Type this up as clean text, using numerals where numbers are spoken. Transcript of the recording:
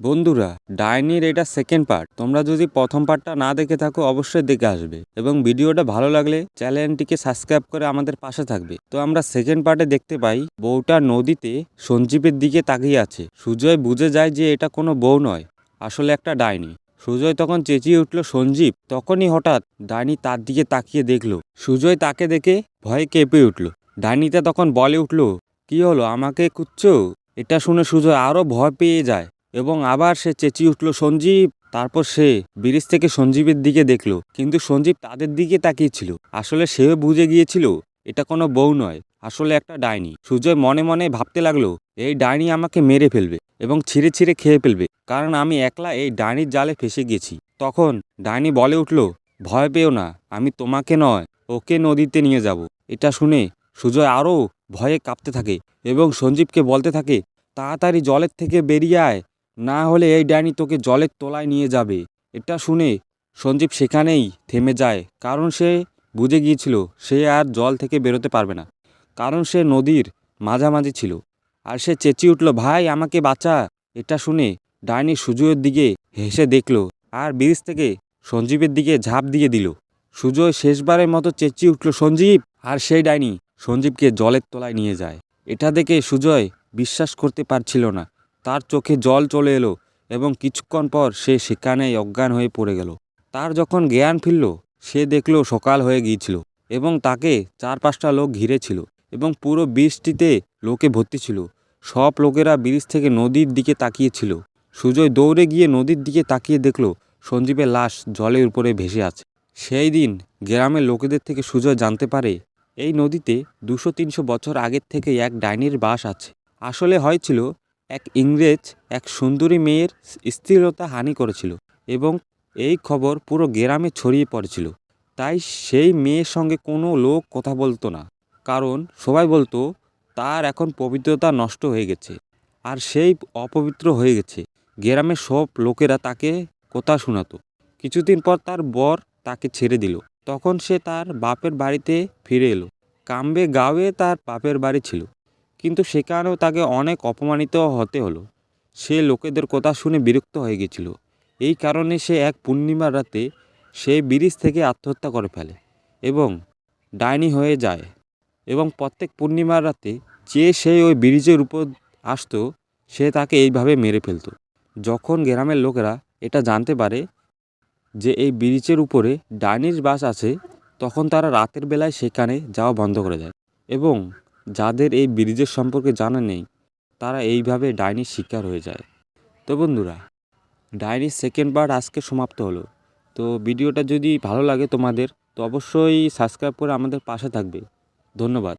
বন্ধুরা, ডাইনির এটা সেকেন্ড পার্ট। তোমরা যদি প্রথম পার্টটা না দেখে থাকো অবশ্যই দেখে আসবে এবং ভিডিওটা ভালো লাগলে চ্যানেলটিকে সাবস্ক্রাইব করে আমাদের পাশে থাকবে। তো আমরা সেকেন্ড পার্টে দেখতে পাই বউটা নদীতে সঞ্জীবের দিকে তাকিয়ে আছে। সুজয় বুঝে যায় যে এটা কোনো বউ নয়, আসলে একটা ডাইনি। সুজয় তখন চেঁচিয়ে উঠল সঞ্জীব। তখনই হঠাৎ ডাইনি তার দিকে তাকিয়ে দেখলো। সুজয় তাকে দেখে ভয়ে কেঁপে উঠল। ডাইনিটা তখন বলে উঠল, কি হলো, আমাকে খুঁজছো? এটা শুনে সুজয় আরো ভয় পেয়ে যায় এবং আবার সে চেঁচিয়ে উঠল সঞ্জীব। তারপর সে ব্রিজ থেকে সঞ্জীবের দিকে দেখলো, কিন্তু সঞ্জীব তাদের দিকে তাকিয়েছিল। আসলে সেও বুঝে গিয়েছিল এটা কোনো বউ নয়, আসলে একটা ডাইনি। সুজয় মনে মনে ভাবতে লাগলো, এই ডাইনি আমাকে মেরে ফেলবে এবং ছিঁড়ে ছিঁড়ে খেয়ে ফেলবে, কারণ আমি একলা এই ডাইনির জালে ফেসে গেছি। তখন ডাইনি বলে উঠল, ভয় পেও না, আমি তোমাকে নয় ওকে নদীতে নিয়ে যাব। এটা শুনে সুজয় আরও ভয়ে কাঁপতে থাকে এবং সঞ্জীবকে বলতে থাকে, তাড়াতাড়ি জলের থেকে বেরিয়ে আয়, না হলে এই ডাইনি তোকে জলের তলায় নিয়ে যাবে। এটা শুনে সঞ্জীব সেখানেই থেমে যায়, কারণ সে বুঝে গিয়েছিল সে আর জল থেকে বেরোতে পারবে না, কারণ সে নদীর মাঝামাঝি ছিল। আর সে চেঁচিয়ে উঠল, ভাই আমাকে বাঁচা। এটা শুনে ডাইনি সুজয়ের দিকে হেসে দেখল আর ব্রিজ থেকে সঞ্জীবের দিকে ঝাঁপ দিয়ে দিল। সুজয় শেষবারের মতো চেঁচিয়ে উঠল সঞ্জীব, আর সেই ডাইনি সঞ্জীবকে জলের তলায় নিয়ে যায়। এটা দেখে সুজয় বিশ্বাস করতে পারছিল না। তার চোখে জল চলে এলো এবং কিছুক্ষণ পর সে সেখানেই অজ্ঞান হয়ে পড়ে গেল। তার যখন জ্ঞান ফিরল, সে দেখল সকাল হয়ে গিয়েছিল এবং তাকে 4-5টা লোক ঘিরে ছিল এবং পুরো ব্রিজটিতে লোকে ভর্তি ছিল। সব লোকেরা ব্রিজ থেকে নদীর দিকে তাকিয়েছিল। সুজয় দৌড়ে গিয়ে নদীর দিকে তাকিয়ে দেখল সঞ্জীবের লাশ জলের উপরে ভেসে আছে। সেই দিন গ্রামের লোকেদের থেকে সুজয় জানতে পারে এই নদীতে 200-300 বছর আগের থেকে এক ডাইনির বাস আছে। আসলে হয়েছিল, এক ইংরেজ এক সুন্দরী মেয়ের স্থিরতা হানি করেছিল এবং এই খবর পুরো গ্রামে ছড়িয়ে পড়েছিল। তাই সেই মেয়ের সঙ্গে কোনো লোক কথা বলতো না, কারণ সবাই বলতো তার এখন পবিত্রতা নষ্ট হয়ে গেছে আর সেই অপবিত্র হয়ে গেছে। গ্রামের সব লোকেরা তাকে কথা শোনাতো। কিছুদিন পর তার বর তাকে ছেড়ে দিল। তখন সে তার বাপের বাড়িতে ফিরে এলো। কাম্বে গাঁওয়ে তার বাপের বাড়ি ছিল, কিন্তু সেখানেও তাকে অনেক অপমানিত হতে হলো। সে লোকেদের কথা শুনে বিরক্ত হয়ে গেছিল। এই কারণে সে এক পূর্ণিমার রাতে সেই ব্রিজ থেকে আত্মহত্যা করে ফেলে এবং ডাইনি হয়ে যায়। এবং প্রত্যেক পূর্ণিমার রাতে যে সে ওই ব্রিজের উপর আসতো, সে তাকে এইভাবে মেরে ফেলতো। যখন গ্রামের লোকেরা এটা জানতে পারে যে এই ব্রিজের উপরে ডাইনির বাস আছে, তখন তারা রাতের বেলায় সেখানে যাওয়া বন্ধ করে দেয় এবং যাদের এই ব্রিজের সম্পর্কে জানা নেই তারা এইভাবে ডাইনির শিকার হয়ে যায়। তো বন্ধুরা, ডাইনির সেকেন্ড পার্ট আজকে সমাপ্ত হলো। তো ভিডিওটা যদি ভালো লাগে তোমাদের, তো অবশ্যই সাবস্ক্রাইব করে আমাদের পাশে থাকবে। ধন্যবাদ।